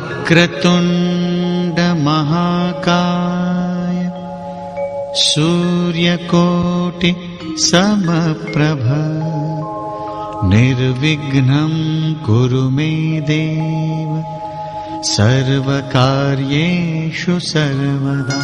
वक्रतुण्ड महाकाय सूर्यकोटि समप्रभ निर्विघ्नं कुरु मे देव सर्वकार्येषु सर्वदा।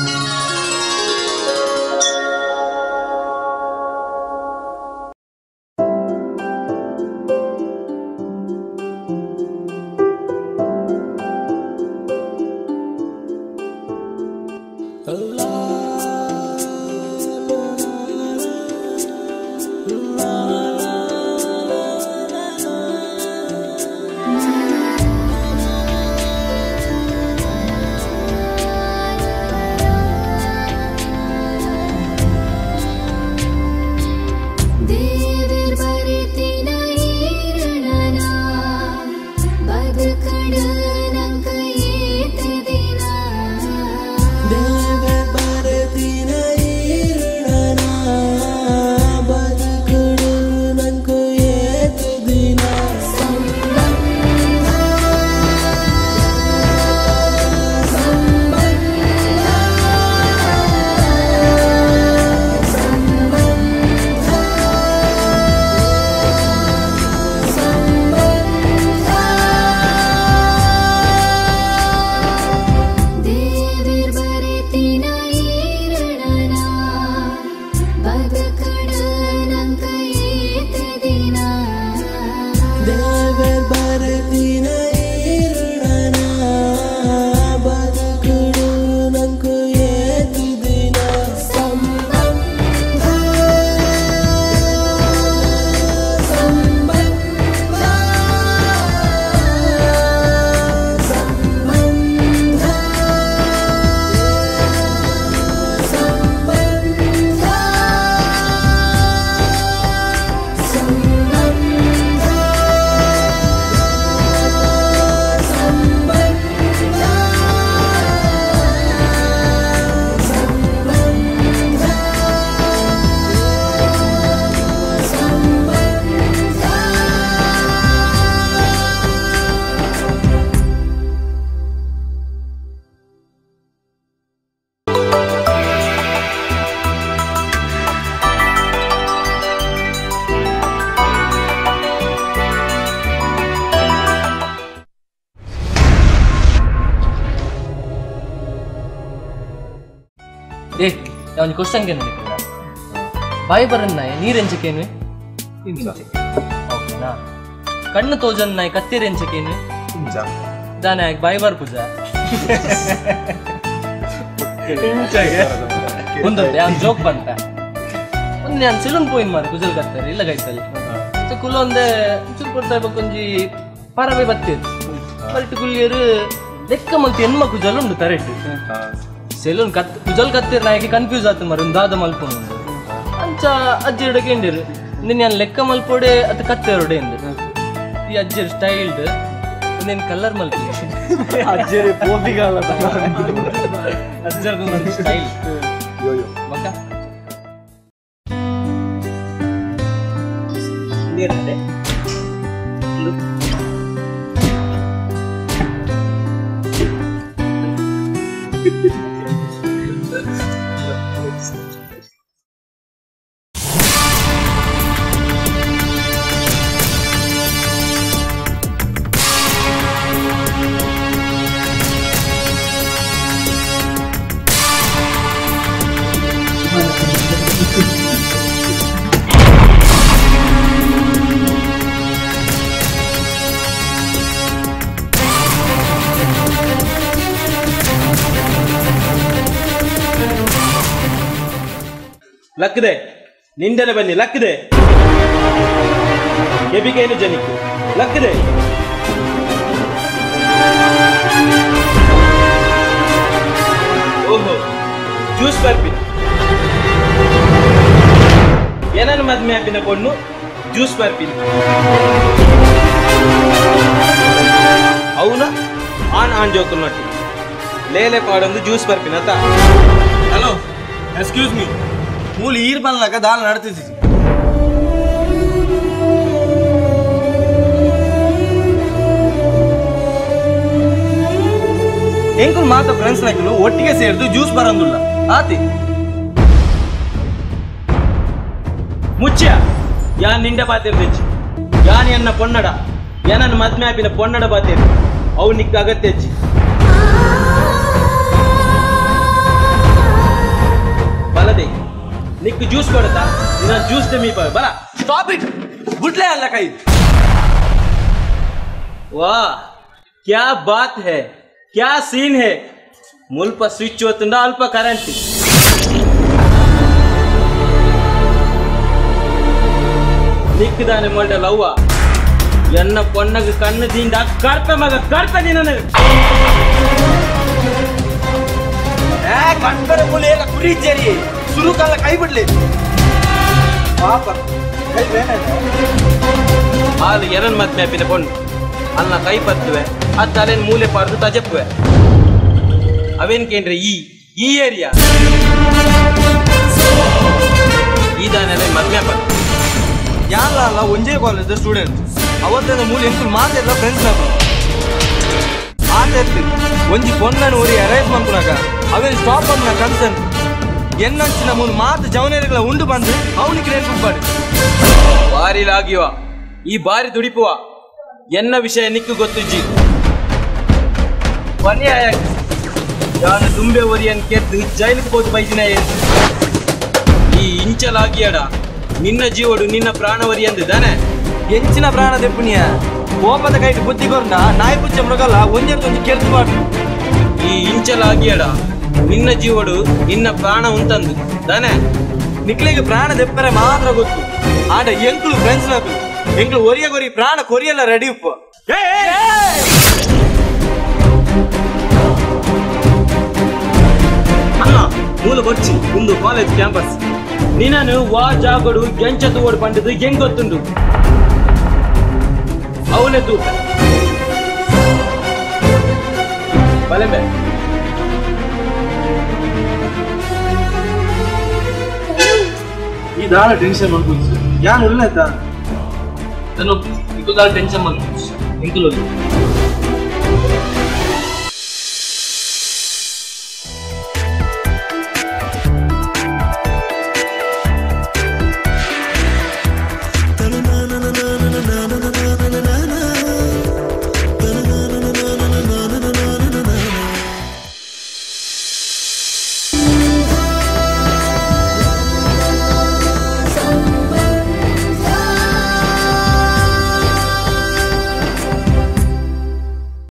ಒಂದು ಕ್ವಶನ್ ಕೇಳಿದ್ರೆ ಬಾಯಿ ಬರನ್ನಾಯ ನೀರೆಂಚಕೇನು ಓಕೆನಾ ಕಣ್ಣು ತೋಜನ್ನಾಯ ಕತ್ತೆರೆಂಚಕೇನು ದಾನ ಬಾಯಿ ಬರ್ ಪೂಜಾ ಒಂದೊಂದು ಅವ್ನು ಜೋಕ್ ಬಂತ ಒಂದು ನಾನು ಸೆಲೂನ್ ಪೋಯಿನ್ ಮಾರು ಕುಜಲ್ ಕತ್ತಾರೆ ಇಲ್ಲ ಗೈತಲ್ಲಿ ಸೊ ಕುಲ್ಲೊಂದೆ ಚೂರು ಕೊಡ್ತಾ ಇರ್ಬೇಕೊಂಜಿ ಪರವೇ ಬತ್ತೇದು ಬಲ್ಟ್ ಕುಲ್ಲಿಯರು ಲೆಕ್ಕ ಮಲ್ತಿ ಹೆಣ್ಮ ಕುಜಲ್ ಉಂಡು ತರೆಟ್ಟು ಸೆಲೂನ್ ಕುಜಲ್ ಕತ್ತೀರ್ ನಾಯಕಿ ಕನ್ಫ್ಯೂಸ್ ಆಯ್ತು ಮರ ಒಂದು ದಾದ ಮಲ್ಪೊಂಡು ಅಂಚ ಅಜ್ಜಿ ಹಿಡಕೇಂಡಿರು ನಾನು ಲೆಕ್ಕ ಮಲ್ಪೋಡೆ ಅದು ಕತ್ತೇರೋಡೆ ಎಂದು ಈ ಅಜ್ಜಿರ್ ಸ್ಟೈಲ್ಡ್ ಒಂದೇನು ಕಲರ್ ಮಲ್ಪಿ ಅಜ್ಜರಿ ಪೋಪಿಗಾಲ ಅಜ್ಜರ್ದು ಒಂದು ಸ್ಟೈಲ್ ಮಕ್ಕ ಲಕ್ಕದೆ ನಿಂದೆನೆ ಬನ್ನಿ ಲಕ್ಕದೆ ಎಬಿಗೇನು ಜನಿಕು ಲಕ್ಕದೆ ಓಹೋ ಜ್ಯೂಸ್ ಬರ್ಪಿ ಏನನ್ನು ಮದ್ಮೆ ಆಪಿನ ಪೊಣ್ಣು ಜ್ಯೂಸ್ ಬರ್ಪಿನ అవునా ఆన్ ఆన్ జోకున్నట్టు లేలే పాడందు జ్యూస్ ಬರ್ಪಿನತ ಹಲೋ ಎಕ್ಸ್ಕ್ಯೂಸ್ ಮೀ ಮೂಲಿ ಈರ್ ಬನ್ಲಕ ದಾಲ್ ನಡ್ತಿದ್ದಿ ಎಂಕುಲ್ ಮಾತ ಫ್ರೆಂಡ್ಸ್ ನಾಕಲು ಒಟ್ಟಿಗೆ ಸೇರಿದು ಜ್ಯೂಸ್ ಬರಂದುಲ್ಲ ಆತಿ ಮುಚ್ಚ ಯಾನ್ ನಿಂಡೆ ಬಾತೇರ್ ತೆಚ್ಚಿ ಯಾನ್ ಎನ್ನ ಪೊನ್ನಡ ಏನನ್ನ ಮದ್ಮೆ ಆಪಿನ ಪೊನ್ನಡ ಬಾತೇರ್ ಅವು ನಿಕ್ಕ ಅಗತ್ಯ ಹೆಚ್ಚಿ ಬಲದೆ ನಿಕ್ ಜ್ಯೂಸ್ ಕೊಡತಾ ನಿನ್ನ ಜ್ಯೂಸ್ ತೆಮಿ ಬಲ ಸ್ಟಾಪ್ ಇಟ್ ಗುಡ್ಲೆ ಅಲ್ಲ ಕೈ वाह क्या बात है क्या सीन है ಮುಲ್ಪ ಸ್ವಿಚ್ ಒತ್ತುಂಡ ಅಲ್ಪ ಕರೆಂಟ್ ನಿಕ್ಕದಾನೆ ಮೊಂಡ ಲವ್ವ ಎನ್ನ ಪೊನ್ನಗ ಕಣ್ಣದಿಂದ ಕರ್ಪೆ ಮಗ ಕರ್ಪೆ ನಿನ್ನ ಕಣ್ಬರ ಮೂಲೆ ಎಲ್ಲ ಕುರಿಚೇರಿ ಸುರು ಕಾಲ ಕೈ ಬಿಡ್ಲಿ ಪಾಪ ಕೈ ಬೇಡ ಹಾಲು ಎರನ್ ಮದ್ಮೆ ಆಪಿನ ಪೊಣ್ಣು ಅಲ್ಲ ಕೈ ಪತ್ತುವೆ ಅದ್ ತಲೆನ್ ಮೂಲೆ ಪಾಡ್ದು ತಜಪ್ಪುವೆ ಅವೇನ್ ಕೇಂದ್ರ ಈ ಏರಿಯಾ ಈದಾನೆಲ್ಲ ಮದ್ಮೆ ಪತ್ತು ಯಾರಲ್ಲ ಒಂಜೇ ಕಾಲೇಜ್ ಸ್ಟೂಡೆಂಟ್ ಅವತ್ತಿನ ಮೂಲ ಎಂಕುಲ್ ಮಾತೆಲ್ಲ ಫ್ರೆಂಡ್ಸ್ ನಾವು ಆತ ಒಂಜಿ ಪೊನ್ನನ ಊರಿ ಅರೇಂಜ್ ಮಾಡ್ಕೊಳಕ ಅವೇನು ಸ್ಟಾಪ್ ಅನ್ನ ಕನ್ಸನ್ ಎನ್ನಂಚಿನ ಮೂಲ ಮಾತು ಜವನೇರಿಗಳ ಉಂಡು ಬಂದು ಅವನಿಗೆ ನೇರ್ಪುಡ್ಬಾಡಿ ಬಾರಿಲಾಗಿವ ಈ ಬಾರಿ ದುಡಿಪುವ ಎನ್ನ ವಿಷಯ ನಿಕ್ಕು ಗೊತ್ತುಜ್ಜಿ ಪನ್ಯಾಯ ನಾನು ತುಂಬೆ ಒರಿಯನ್ ಕೆದ್ದು ಜೈಲಿಗೆ ಹೋದು ಬೈದಿನ ಈ ಇಂಚಲಾಗಿಯಡ ನಿನ್ನ ಜೀವಡು ನಿನ್ನ ಪ್ರಾಣವರಿ ಅಂದಿದ್ದಾನೆ ಎಂಚಿನ ಪ್ರಾಣ ದೆಪ್ಪುನಿಯ ಕೋಪದ ಕೈಗೆ ಬುದ್ಧಿಗೊಂಡ ನಾಯಿ ಪುಚ್ಚ ಮೃಗಲ್ಲ ಒಂಜೊಂದು ಕೆಲ್ಸ ಮಾಡು ಈ ಇಂಚಲಾಗಿಯಡ ನಿನ್ನ ಜೀವಡು ನಿನ್ನ ಪ್ರಾಣ ಉಂಟಂದು ತಾನೆ ನಿಕ್ಲಿಗೆ ಪ್ರಾಣ ದೆಪ್ಪರೆ ಮಾತ್ರ ಗೊತ್ತು ಆಡ ಎಂಕುಲು ಫ್ರೆಂಡ್ಸ್ ನಾಕು ಎಂಕುಲು ಒರಿಯಗೊರಿ ಪ್ರಾಣ ಕೊರಿಯಲ್ಲ ರೆಡಿ ಉಪ್ಪ ಅಣ್ಣ ಮೂಲ ಬರ್ಚಿ ಒಂದು ಕಾಲೇಜ್ ಕ್ಯಾಂಪಸ್ ನಿನ್ನನು ವಾ ಜಾಗಡು ಎಂಚದು ಓಡ್ ಬಂದದು ಹೆಂಗ್ ಗೊತ್ತುಂಡು ಅವನೇ ತೂಕ ಬಲೆಂಬೆ ಈ ದಾಳ ಟೆನ್ಷನ್ ಮಾಡ್ಬೋದು ಯಾನ್ ಉಳ್ಳಾಯ್ತಾ ನಾನು ಇಂಕುಲ್ ಟೆನ್ಷನ್ ಮಾಡ್ತೀನಿ ಇಂಕುಲ್